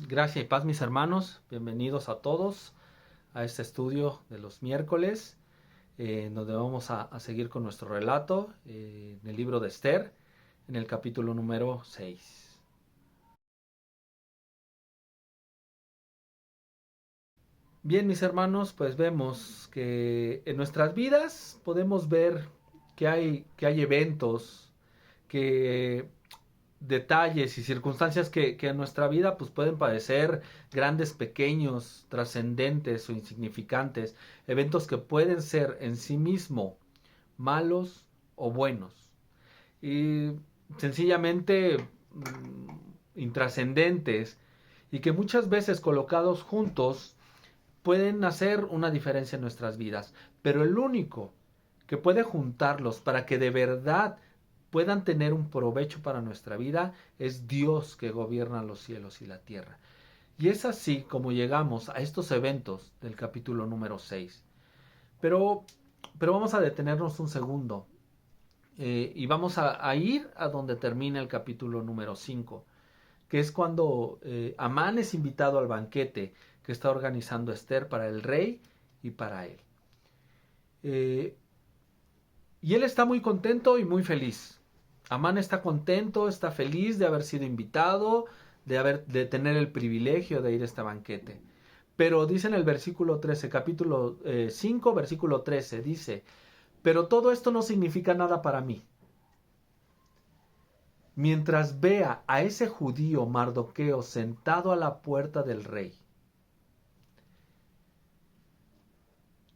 Gracia y paz, mis hermanos. Bienvenidos a todos a este estudio de los miércoles, en donde vamos a seguir con nuestro relato en el libro de Esther, en el capítulo número 6. Bien, mis hermanos, pues vemos que en nuestras vidas podemos ver que hay eventos, que detalles y circunstancias que en nuestra vida pues pueden parecer grandes, pequeños, trascendentes o insignificantes, eventos que pueden ser en sí mismo malos o buenos y sencillamente intrascendentes, y que muchas veces colocados juntos pueden hacer una diferencia en nuestras vidas, pero el único que puede juntarlos para que de verdad puedan tener un provecho para nuestra vida es Dios, que gobierna los cielos y la tierra. Y es así como llegamos a estos eventos del capítulo número 6. Pero, pero vamos a detenernos un segundo, y vamos a ir a donde termina el capítulo número 5, que es cuando Amán es invitado al banquete que está organizando Esther para el rey y para él. Eh, y él está muy contento y muy feliz. Amán está contento, está feliz de haber sido invitado, de tener el privilegio de ir a este banquete. Pero dice en el versículo 13, capítulo 5, versículo 13, dice: pero todo esto no significa nada para mí. Mientras vea a ese judío Mardoqueo sentado a la puerta del rey.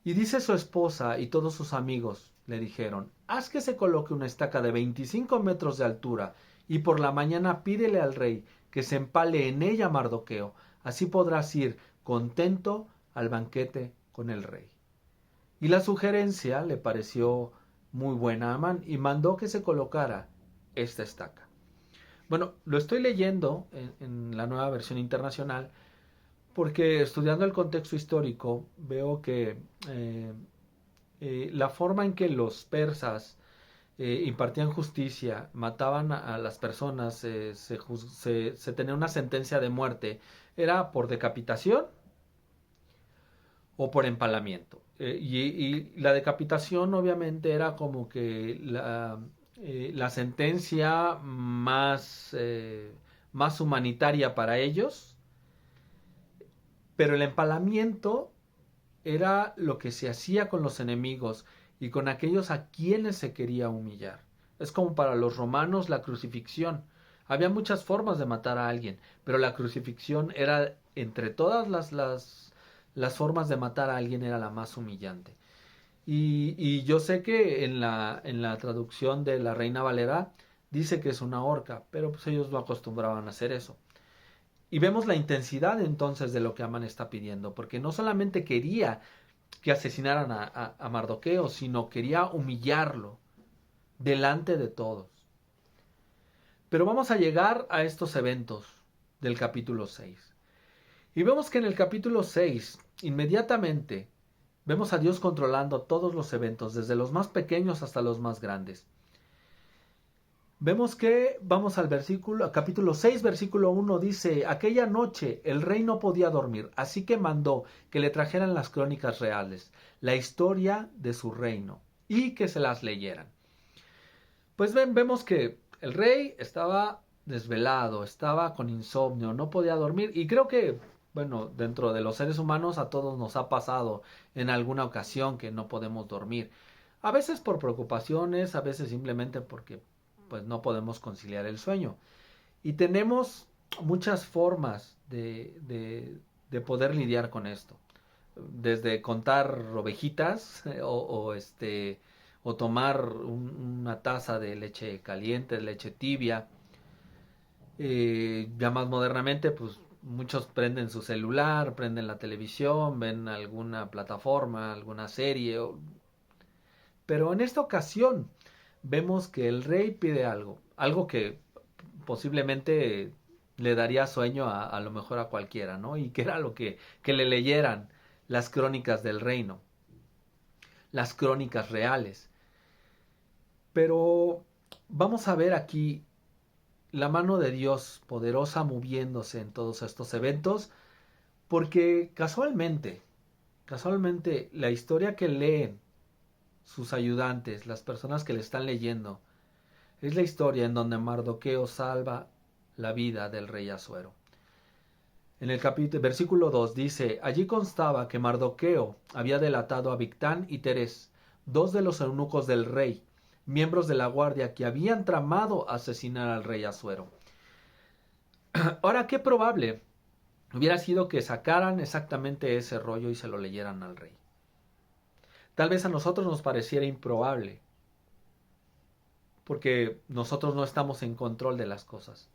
Y dice su esposa y todos sus amigos le dijeron: haz que se coloque una estaca de 25 metros de altura, y por la mañana pídele al rey que se empale en ella Mardoqueo, así podrás ir contento al banquete con el rey. Y la sugerencia le pareció muy buena a Amán y mandó que se colocara esta estaca. Bueno, lo estoy leyendo en la Nueva Versión Internacional, porque estudiando el contexto histórico veo que la forma en que los persas impartían justicia, mataban a las personas, se tenía una sentencia de muerte, era por decapitación o por empalamiento. Y la decapitación obviamente era como que la sentencia más humanitaria para ellos, pero el empalamiento era lo que se hacía con los enemigos y con aquellos a quienes se quería humillar. Es como para los romanos la crucifixión. Había muchas formas de matar a alguien, pero la crucifixión era, entre todas las formas de matar a alguien, era la más humillante. Y yo sé que en la traducción de la Reina Valera dice que es una horca, pero pues ellos no acostumbraban a hacer eso. Y vemos la intensidad entonces de lo que Amán está pidiendo, porque no solamente quería que asesinaran a Mardoqueo, sino quería humillarlo delante de todos. Pero vamos a llegar a estos eventos del capítulo 6. Y vemos que en el capítulo 6, inmediatamente, vemos a Dios controlando todos los eventos, desde los más pequeños hasta los más grandes. Vemos que, vamos al capítulo 6, versículo 1, dice: aquella noche el rey no podía dormir, así que mandó que le trajeran las crónicas reales, la historia de su reino, y que se las leyeran. Pues vemos que el rey estaba desvelado, estaba con insomnio, no podía dormir, y creo que, bueno, dentro de los seres humanos a todos nos ha pasado en alguna ocasión que no podemos dormir. A veces por preocupaciones, a veces simplemente porque pues no podemos conciliar el sueño. Y tenemos muchas formas de poder lidiar con esto. Desde contar ovejitas o tomar una taza de leche caliente, leche tibia. Ya más modernamente, pues muchos prenden su celular, prenden la televisión, ven alguna plataforma, alguna serie. Pero en esta ocasión vemos que el rey pide algo que posiblemente le daría sueño a lo mejor a cualquiera, ¿no? Y que era que le leyeran las crónicas del reino, las crónicas reales. Pero vamos a ver aquí la mano de Dios poderosa moviéndose en todos estos eventos, porque casualmente la historia que leen sus ayudantes, las personas que le están leyendo, es la historia en donde Mardoqueo salva la vida del rey Asuero. En el versículo 2 dice, allí constaba que Mardoqueo había delatado a Bigtán y Teres, dos de los eunucos del rey, miembros de la guardia que habían tramado asesinar al rey Asuero. Ahora, qué probable hubiera sido que sacaran exactamente ese rollo y se lo leyeran al rey. Tal vez a nosotros nos pareciera improbable, porque nosotros no estamos en control de las cosas.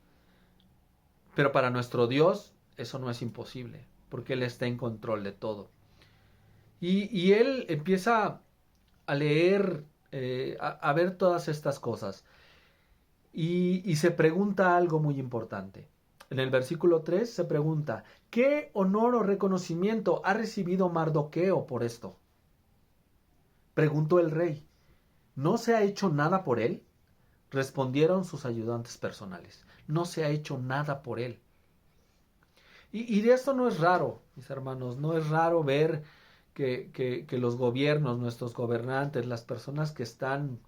Pero para nuestro Dios eso no es imposible, porque Él está en control de todo. Y Él empieza a leer, a ver todas estas cosas. Y se pregunta algo muy importante. En el versículo 3 se pregunta, ¿qué honor o reconocimiento ha recibido Mardoqueo por esto? Preguntó el rey, ¿no se ha hecho nada por él? Respondieron sus ayudantes personales, no se ha hecho nada por él. Y de esto no es raro, mis hermanos, no es raro ver que los gobiernos, nuestros gobernantes, las personas que están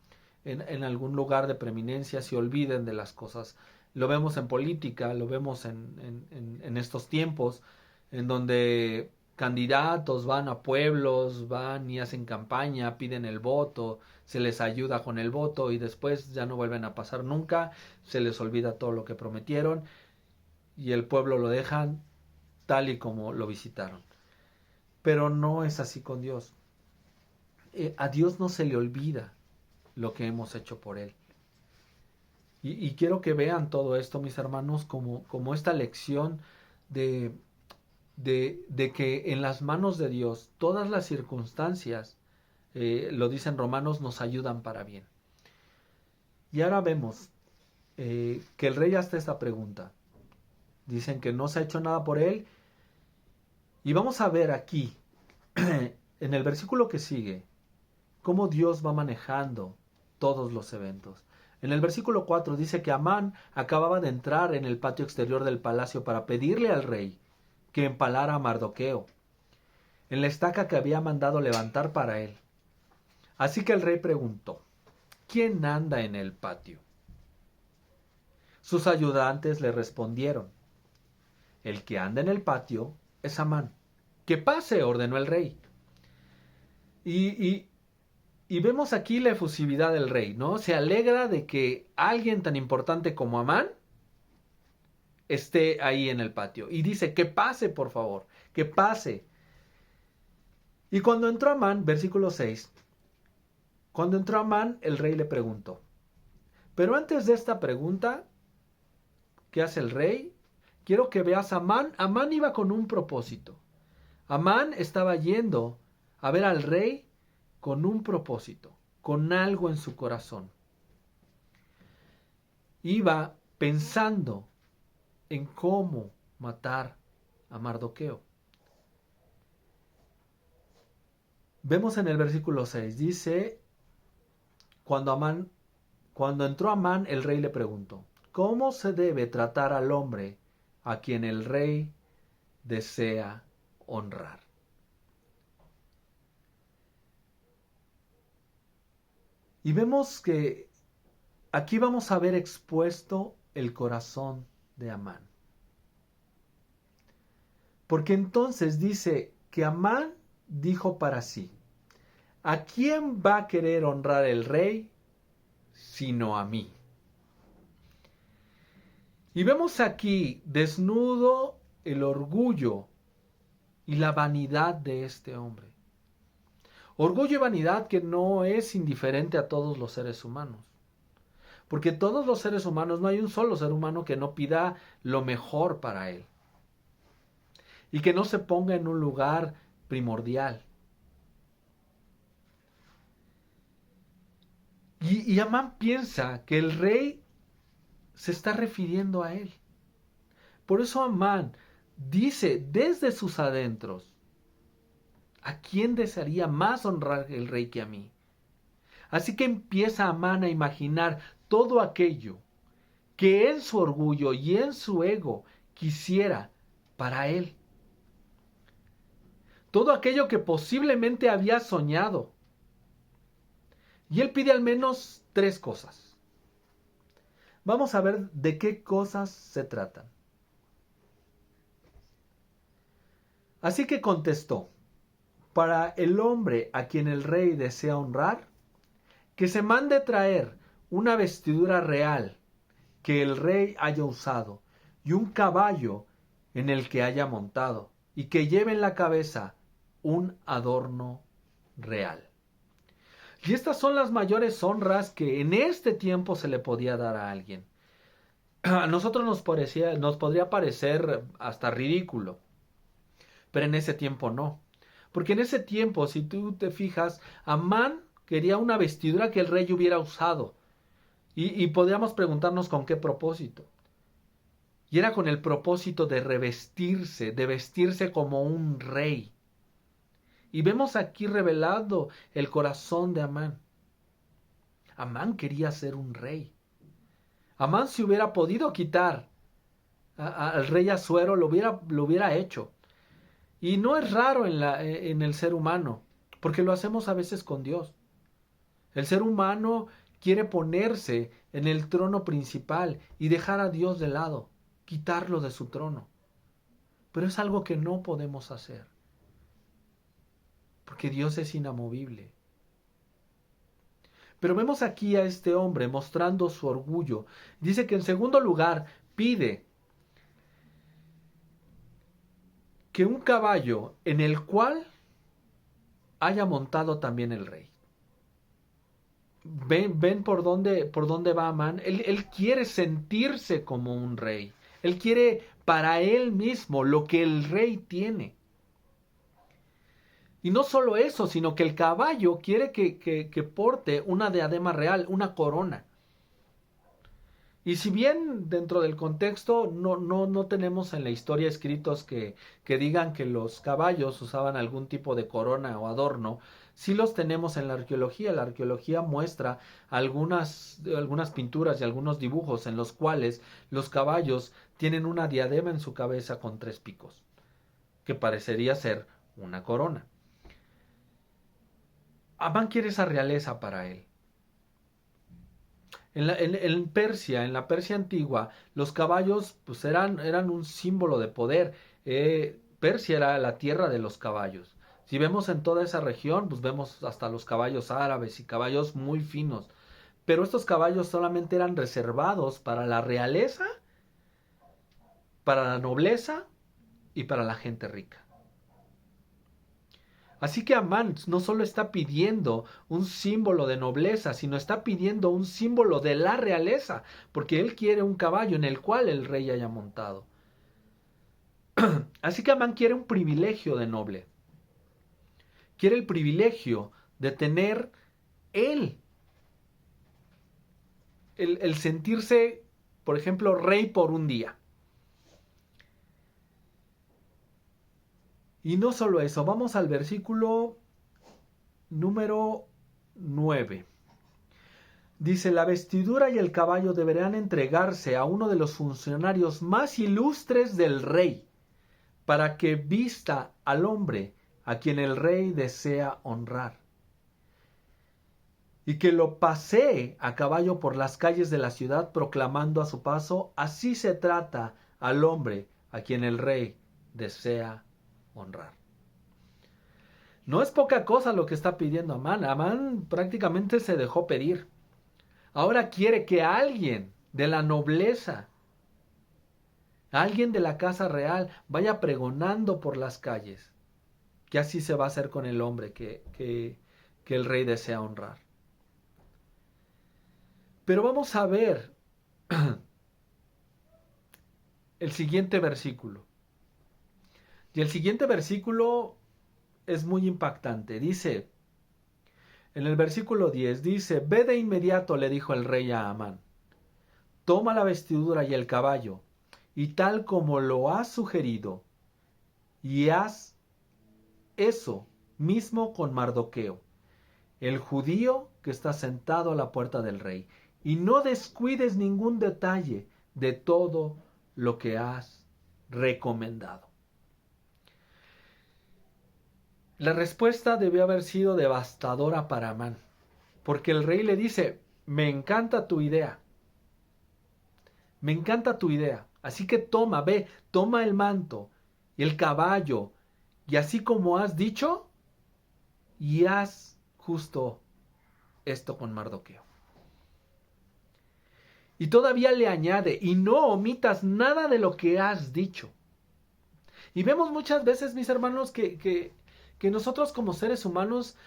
en algún lugar de preeminencia se olviden de las cosas. Lo vemos en política, lo vemos en estos tiempos, en donde candidatos van a pueblos, van y hacen campaña, piden el voto, se les ayuda con el voto y después ya no vuelven a pasar nunca, se les olvida todo lo que prometieron y el pueblo lo dejan tal y como lo visitaron. Pero no es así con Dios. A Dios no se le olvida lo que hemos hecho por Él. Y quiero que vean todo esto, mis hermanos, como esta lección de que en las manos de Dios todas las circunstancias, lo dicen Romanos, nos ayudan para bien. Y ahora vemos que el rey hace esta pregunta. Dicen que no se ha hecho nada por él. Y vamos a ver aquí, en el versículo que sigue, cómo Dios va manejando todos los eventos. En el versículo 4 dice que Amán acababa de entrar en el patio exterior del palacio para pedirle al rey que empalara a Mardoqueo en la estaca que había mandado levantar para él. Así que el rey preguntó, ¿quién anda en el patio? Sus ayudantes le respondieron, el que anda en el patio es Amán. Que pase, ordenó el rey. Y vemos aquí la efusividad del rey, ¿no? Se alegra de que alguien tan importante como Amán esté ahí en el patio. Y dice, que pase, por favor, que pase. Y cuando entró Amán, versículo 6, cuando entró Amán, el rey le preguntó. Pero antes de esta pregunta, ¿qué hace el rey? Quiero que veas a Amán. Amán iba con un propósito. Amán estaba yendo a ver al rey con un propósito, con algo en su corazón. Iba pensando en cómo matar a Mardoqueo. Vemos en el versículo 6, dice, cuando entró Amán, el rey le preguntó, ¿cómo se debe tratar al hombre a quien el rey desea honrar? Y vemos que aquí vamos a ver expuesto el corazón de Amán. Porque entonces dice que Amán dijo para sí, ¿a quién va a querer honrar el rey sino a mí? Y vemos aquí desnudo el orgullo y la vanidad de este hombre. Orgullo y vanidad que no es indiferente a todos los seres humanos. Porque todos los seres humanos, no hay un solo ser humano que no pida lo mejor para él. Y que no se ponga en un lugar primordial. Y Amán piensa que el rey se está refiriendo a él. Por eso Amán dice desde sus adentros, ¿a quién desearía más honrar el rey que a mí? Así que empieza Amán a imaginar todo aquello que en su orgullo y en su ego quisiera para él. Todo aquello que posiblemente había soñado. Y él pide al menos 3 cosas. Vamos a ver de qué cosas se tratan. Así que contestó: para el hombre a quien el rey desea honrar, que se mande traer una vestidura real que el rey haya usado y un caballo en el que haya montado, y que lleve en la cabeza un adorno real. Y estas son las mayores honras que en este tiempo se le podía dar a alguien. A nosotros nos podría parecer hasta ridículo, pero en ese tiempo no. Porque en ese tiempo, si tú te fijas, Amán quería una vestidura que el rey hubiera usado. Y podríamos preguntarnos con qué propósito. Y era con el propósito de revestirse, de vestirse como un rey. Y vemos aquí revelado el corazón de Amán. Amán quería ser un rey. Amán, si hubiera podido quitar al rey Asuero, lo hubiera hecho. Y no es raro en el ser humano, porque lo hacemos a veces con Dios. El ser humano quiere ponerse en el trono principal y dejar a Dios de lado, quitarlo de su trono. Pero es algo que no podemos hacer, porque Dios es inamovible. Pero vemos aquí a este hombre mostrando su orgullo. Dice que en segundo lugar pide que un caballo en el cual haya montado también el rey. Ven por dónde va Amán. Él quiere sentirse como un rey. Él quiere para él mismo lo que el rey tiene. Y no solo eso, sino que el caballo quiere que porte una diadema real, una corona. Y si bien dentro del contexto no tenemos en la historia escritos que digan que los caballos usaban algún tipo de corona o adorno, sí los tenemos en la arqueología. La arqueología muestra algunas pinturas y algunos dibujos en los cuales los caballos tienen una diadema en su cabeza con 3 picos, que parecería ser una corona. Amán quiere esa realeza para él. En la Persia antigua, los caballos pues eran un símbolo de poder. Persia era la tierra de los caballos. Si vemos en toda esa región, pues vemos hasta los caballos árabes y caballos muy finos. Pero estos caballos solamente eran reservados para la realeza, para la nobleza y para la gente rica. Así que Amán no solo está pidiendo un símbolo de nobleza, sino está pidiendo un símbolo de la realeza, porque él quiere un caballo en el cual el rey haya montado. Así que Amán quiere un privilegio de noble. Quiere el privilegio de tener él, el sentirse, por ejemplo, rey por un día. Y no solo eso, vamos al versículo número 9. Dice: la vestidura y el caballo deberán entregarse a uno de los funcionarios más ilustres del rey, para que vista al hombre a quien el rey desea honrar, y que lo pasee a caballo por las calles de la ciudad, proclamando a su paso: así se trata al hombre a quien el rey desea honrar. No es poca cosa lo que está pidiendo Amán. Amán prácticamente se dejó pedir. Ahora quiere que alguien de la nobleza, alguien de la casa real, vaya pregonando por las calles que así se va a hacer con el hombre que el rey desea honrar. Pero vamos a ver el siguiente versículo. Y el siguiente versículo es muy impactante. Dice, en el versículo 10, dice: ve de inmediato, le dijo el rey a Amán, toma la vestidura y el caballo, y tal como lo has sugerido, y haz eso mismo con Mardoqueo, el judío que está sentado a la puerta del rey, y no descuides ningún detalle de todo lo que has recomendado. La respuesta debió haber sido devastadora para Amán, porque el rey le dice, me encanta tu idea, así que toma el manto y el caballo, y así como has dicho, y haz justo esto con Mardoqueo. Y todavía le añade, y no omitas nada de lo que has dicho. Y vemos muchas veces, mis hermanos, que nosotros como seres humanos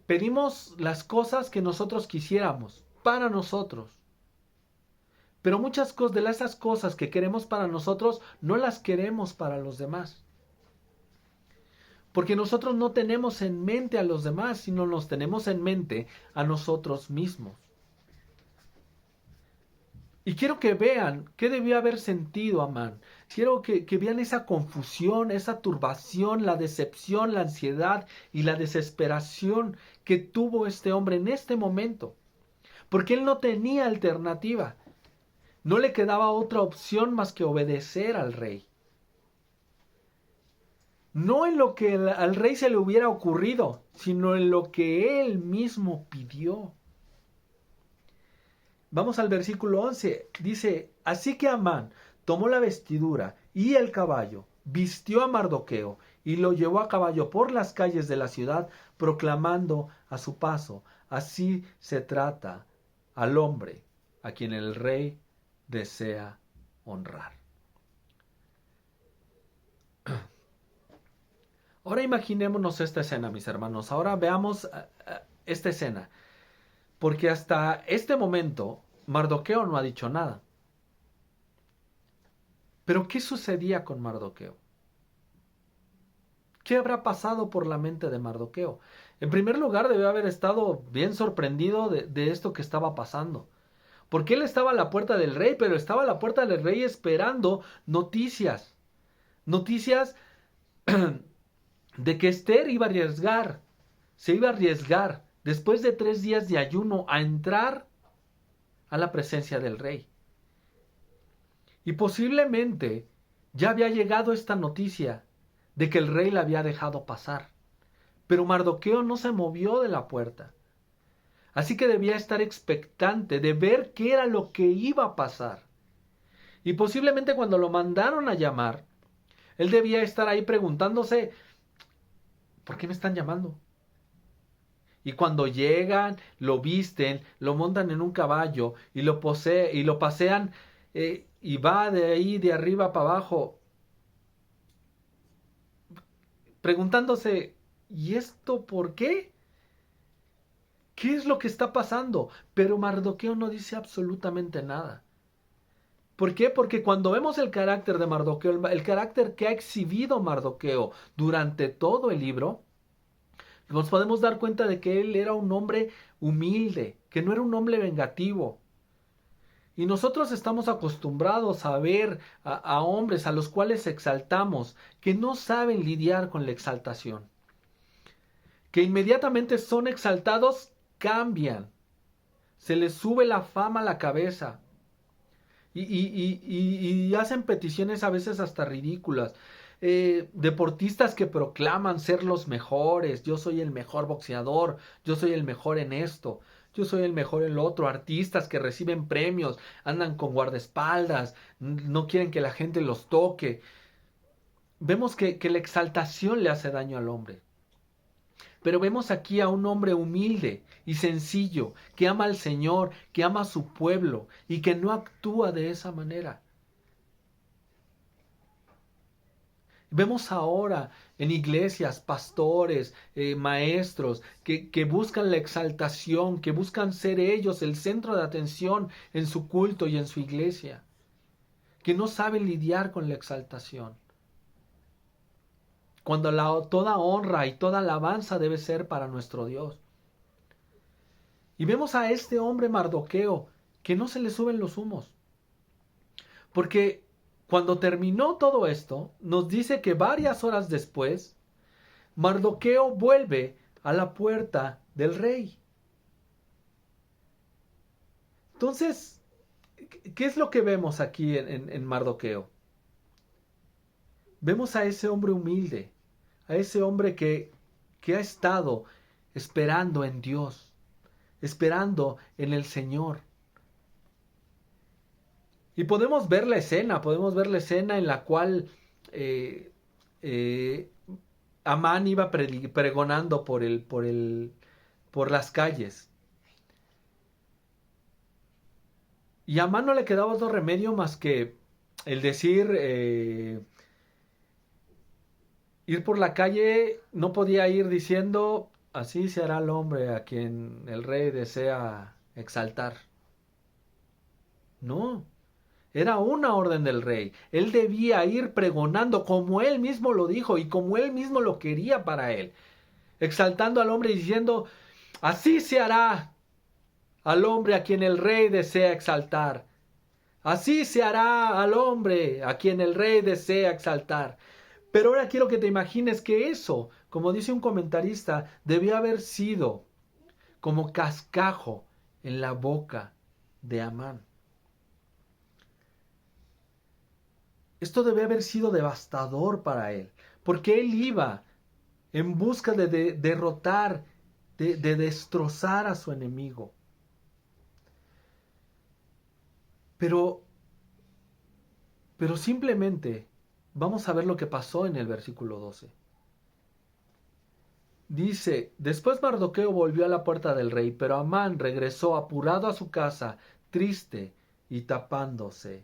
pedimos las cosas que nosotros quisiéramos para nosotros. Pero muchas de esas cosas que queremos para nosotros no las queremos para los demás. Porque nosotros no tenemos en mente a los demás, sino nos tenemos en mente a nosotros mismos. Y quiero que vean qué debió haber sentido Amán. Quiero que vean esa confusión, esa turbación, la decepción, la ansiedad y la desesperación que tuvo este hombre en este momento. Porque él no tenía alternativa. No le quedaba otra opción más que obedecer al rey. No en lo que al rey se le hubiera ocurrido, sino en lo que él mismo pidió. Vamos al versículo 11. Dice, así que Amán tomó la vestidura y el caballo, vistió a Mardoqueo y lo llevó a caballo por las calles de la ciudad, proclamando a su paso, así se trata al hombre a quien el rey desea honrar. Ahora imaginémonos esta escena, mis hermanos. Ahora veamos esta escena. Porque hasta este momento Mardoqueo no ha dicho nada. Pero ¿qué sucedía con Mardoqueo? ¿Qué habrá pasado por la mente de Mardoqueo? En primer lugar, debe haber estado bien sorprendido de esto que estaba pasando. Porque él estaba a la puerta del rey, pero estaba a la puerta del rey esperando noticias. Noticias de que Esther se iba a arriesgar después de 3 días de ayuno a entrar a la presencia del rey. Y posiblemente ya había llegado esta noticia de que el rey la había dejado pasar. Pero Mardoqueo no se movió de la puerta. Así que debía estar expectante de ver qué era lo que iba a pasar. Y posiblemente cuando lo mandaron a llamar, él debía estar ahí preguntándose, ¿por qué me están llamando? Y cuando llegan, lo visten, lo montan en un caballo y lo pasean y va de ahí de arriba para abajo, preguntándose, ¿y esto por qué? ¿Qué es lo que está pasando? Pero Mardoqueo no dice absolutamente nada. ¿Por qué? Porque cuando vemos el carácter de Mardoqueo, el carácter que ha exhibido Mardoqueo durante todo el libro, nos podemos dar cuenta de que él era un hombre humilde, que no era un hombre vengativo. Y nosotros estamos acostumbrados a ver a hombres a los cuales exaltamos, que no saben lidiar con la exaltación. Que inmediatamente son exaltados, cambian. Se les sube la fama a la cabeza. Y hacen peticiones a veces hasta ridículas. Deportistas que proclaman ser los mejores. Yo soy el mejor boxeador. Yo soy el mejor en esto. Yo soy el mejor en lo otro. Artistas que reciben premios. Andan con guardaespaldas. No quieren que la gente los toque. Vemos que la exaltación le hace daño al hombre. Pero vemos aquí a un hombre humilde y sencillo, que ama al Señor, que ama a su pueblo y que no actúa de esa manera. Vemos ahora en iglesias, pastores, maestros, que buscan la exaltación, que buscan ser ellos el centro de atención en su culto y en su iglesia, que no saben lidiar con la exaltación. Cuando toda honra y toda alabanza debe ser para nuestro Dios. Y vemos a este hombre Mardoqueo que no se le suben los humos. Porque cuando terminó todo esto, nos dice que varias horas después, Mardoqueo vuelve a la puerta del rey. Entonces, ¿qué es lo que vemos aquí en Mardoqueo? Vemos a ese hombre humilde, a ese hombre que ha estado esperando en Dios, esperando en el Señor. Y podemos ver la escena en la cual eh, eh, Amán iba pregonando por las calles. Y a Amán no le quedaba otro remedio más que el decir, ir por la calle, no podía ir diciendo, así se hará el hombre a quien el rey desea exaltar. No, era una orden del rey. Él debía ir pregonando como él mismo lo dijo y como él mismo lo quería para él. Exaltando al hombre y diciendo, así se hará al hombre a quien el rey desea exaltar. Así se hará al hombre a quien el rey desea exaltar. Pero ahora quiero que te imagines que eso, como dice un comentarista, debió haber sido como cascajo en la boca de Amán. Esto debe haber sido devastador para él, porque él iba en busca de derrotar, de destrozar a su enemigo. Pero simplemente vamos a ver lo que pasó en el versículo 12. Dice, después Mardoqueo volvió a la puerta del rey, pero Amán regresó apurado a su casa, triste y tapándose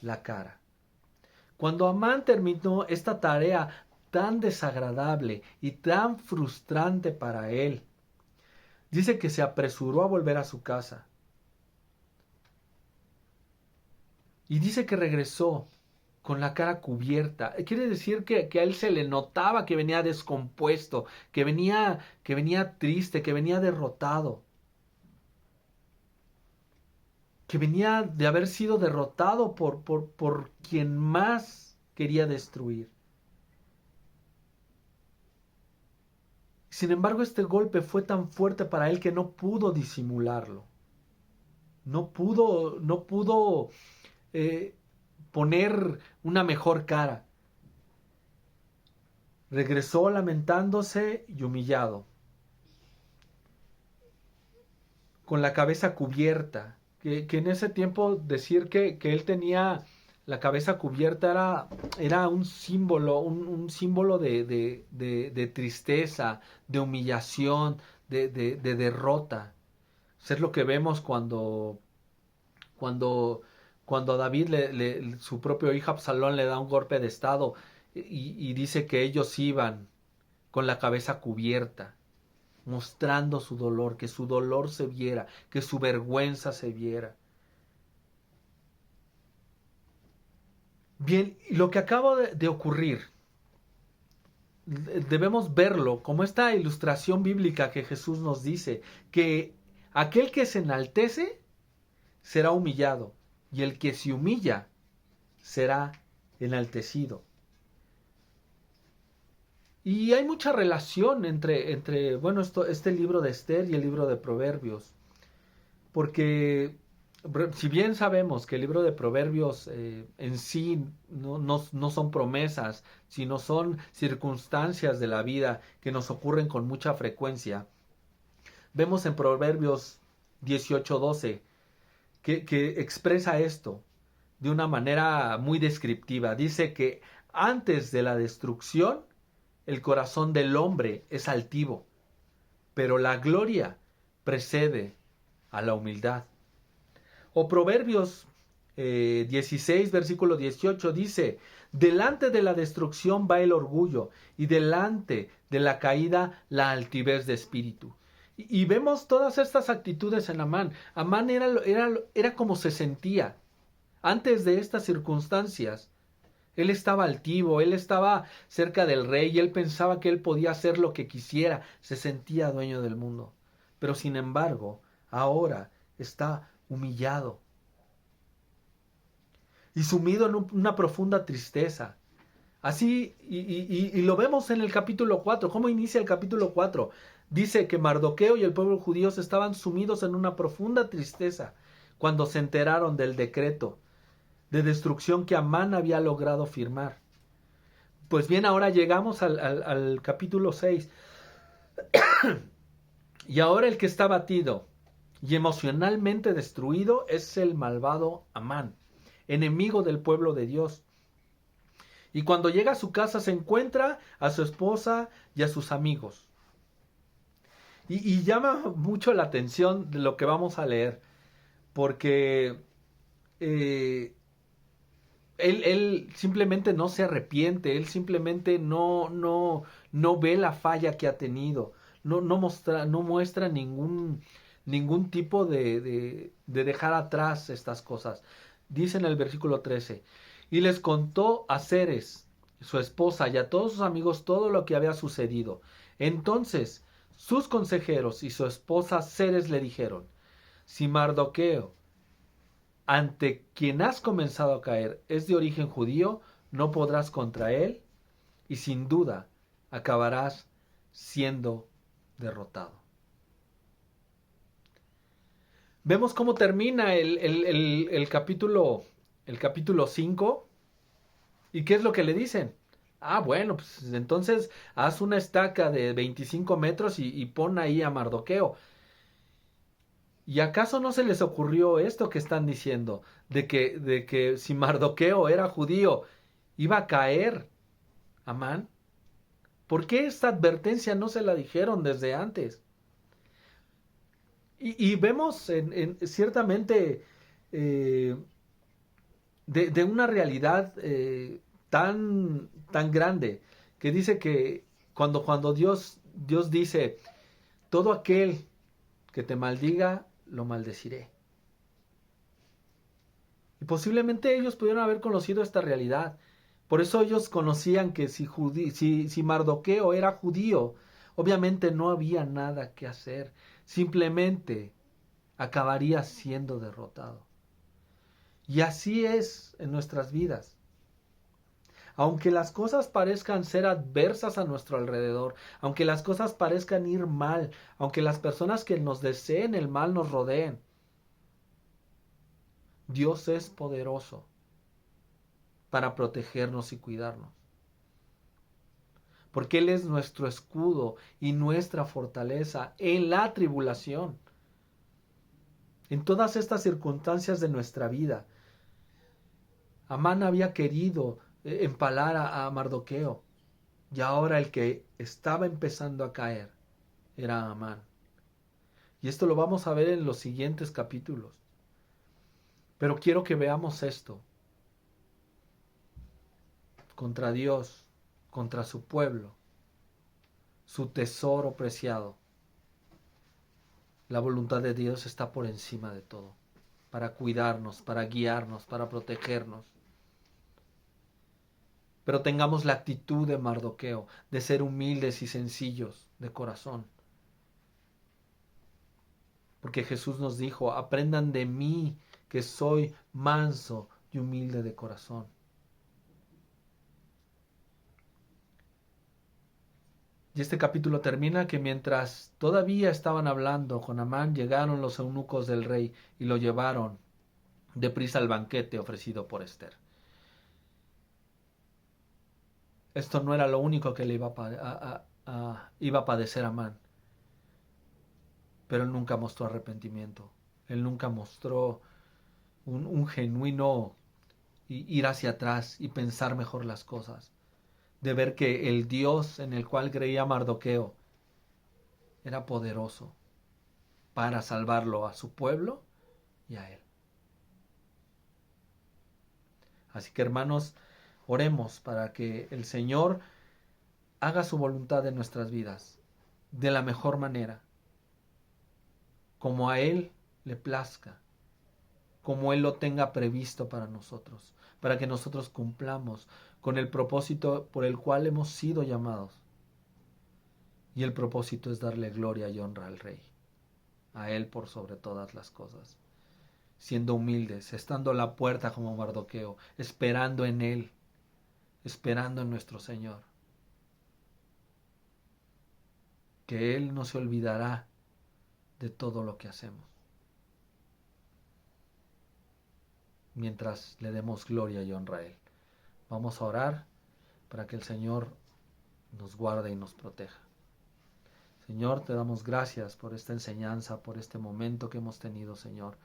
la cara. Cuando Amán terminó esta tarea tan desagradable y tan frustrante para él, dice que se apresuró a volver a su casa. Y dice que regresó con la cara cubierta. Quiere decir que a él se le notaba que venía descompuesto, que venía triste, que venía derrotado. Que venía de haber sido derrotado por quien más quería destruir. Sin embargo, este golpe fue tan fuerte para él que no pudo disimularlo. No pudo poner una mejor cara. Regresó lamentándose y humillado, con la cabeza cubierta. Que en ese tiempo decir que él tenía la cabeza cubierta era un símbolo, un símbolo de tristeza, de humillación, de derrota. Es lo que vemos cuando, cuando David, su propio hijo Absalón, le da un golpe de estado y dice que ellos iban con la cabeza cubierta, mostrando su dolor, que su dolor se viera, que su vergüenza se viera. Bien, lo que acaba de ocurrir, debemos verlo como esta ilustración bíblica que Jesús nos dice, que aquel que se enaltece será humillado, y el que se humilla será enaltecido. Y hay mucha relación entre bueno, este libro de Esther y el libro de Proverbios. Porque si bien sabemos que el libro de Proverbios en sí no son promesas, sino son circunstancias de la vida que nos ocurren con mucha frecuencia, vemos en Proverbios 18:12 que expresa esto de una manera muy descriptiva. Dice que antes de la destrucción, el corazón del hombre es altivo, pero la gloria precede a la humildad. O Proverbios 16, versículo 18 dice, delante de la destrucción va el orgullo y delante de la caída la altivez de espíritu. Y vemos todas estas actitudes en Amán. Amán era como se sentía antes de estas circunstancias. Él estaba altivo, él estaba cerca del rey y él pensaba que él podía hacer lo que quisiera, se sentía dueño del mundo. Pero sin embargo, ahora está humillado y sumido en una profunda tristeza. Así, y lo vemos en el capítulo 4. ¿Cómo inicia el capítulo 4? Dice que Mardoqueo y el pueblo judío estaban sumidos en una profunda tristeza, cuando se enteraron del decreto de destrucción que Amán había logrado firmar. Pues bien, ahora llegamos al capítulo 6. Y ahora el que está abatido y emocionalmente destruido es el malvado Amán, enemigo del pueblo de Dios. Y cuando llega a su casa se encuentra a su esposa y a sus amigos. Y llama mucho la atención de lo que vamos a leer, porque eh, él simplemente no se arrepiente, él simplemente no ve la falla que ha tenido, no muestra ningún tipo de dejar atrás estas cosas. Dice en el versículo 13, y les contó a Ceres, su esposa, y a todos sus amigos todo lo que había sucedido. Entonces sus consejeros y su esposa Ceres le dijeron, si Mardoqueo, ante quien has comenzado a caer, es de origen judío, no podrás contra él y sin duda acabarás siendo derrotado. Vemos cómo termina el capítulo 5 y qué es lo que le dicen. Ah, bueno, pues entonces haz una estaca de 25 metros y pon ahí a Mardoqueo. ¿Y acaso no se les ocurrió esto que están diciendo? De que si Mardoqueo era judío, iba a caer Amán. ¿Por qué esta advertencia no se la dijeron desde antes? Y vemos ciertamente eh, de una realidad tan grande que dice que cuando Dios dice, todo aquel que te maldiga, lo maldeciré. Y posiblemente ellos pudieron haber conocido esta realidad. Por eso ellos conocían que si Mardoqueo era judío, obviamente no había nada que hacer. Simplemente acabaría siendo derrotado. Y así es en nuestras vidas. Aunque las cosas parezcan ser adversas a nuestro alrededor, aunque las cosas parezcan ir mal, aunque las personas que nos deseen el mal nos rodeen, Dios es poderoso para protegernos y cuidarnos. Porque Él es nuestro escudo y nuestra fortaleza en la tribulación. En todas estas circunstancias de nuestra vida, Amán había querido empalar a Mardoqueo y ahora el que estaba empezando a caer era Amán. Y esto lo vamos a ver en los siguientes capítulos. Pero quiero que veamos esto. Contra Dios, contra su pueblo, su tesoro preciado. La voluntad de Dios está por encima de todo, para cuidarnos, para guiarnos, para protegernos. Pero tengamos la actitud de Mardoqueo, de ser humildes y sencillos de corazón. Porque Jesús nos dijo, aprendan de mí, que soy manso y humilde de corazón. Y este capítulo termina que mientras todavía estaban hablando con Amán, llegaron los eunucos del rey y lo llevaron deprisa al banquete ofrecido por Esther. Esto no era lo único que le iba a padecer Amán, pero él nunca mostró arrepentimiento. Él nunca mostró un genuino ir hacia atrás y pensar mejor las cosas. De ver que el Dios en el cual creía Mardoqueo era poderoso para salvarlo a su pueblo y a él. Así que hermanos, oremos para que el Señor haga su voluntad en nuestras vidas de la mejor manera, como a Él le plazca, como Él lo tenga previsto para nosotros, para que nosotros cumplamos con el propósito por el cual hemos sido llamados. Y el propósito es darle gloria y honra al Rey, a Él por sobre todas las cosas, siendo humildes, estando a la puerta como Mardoqueo, esperando en Él, esperando en nuestro Señor, que Él no se olvidará de todo lo que hacemos. mientras le demos gloria y honra a Él. Vamos a orar para que el Señor nos guarde y nos proteja. Señor, te damos gracias por esta enseñanza, por este momento que hemos tenido, Señor,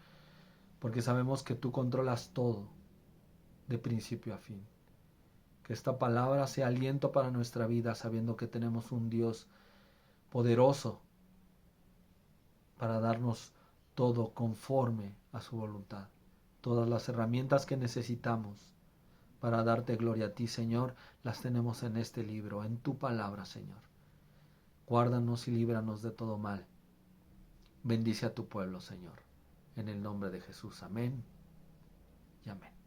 porque sabemos que tú controlas todo, de principio a fin. Que esta palabra sea aliento para nuestra vida, sabiendo que tenemos un Dios poderoso para darnos todo conforme a su voluntad. Todas las herramientas que necesitamos para darte gloria a ti, Señor, las tenemos en este libro, en tu palabra, Señor. Guárdanos y líbranos de todo mal. Bendice a tu pueblo, Señor. En el nombre de Jesús. Amén y amén.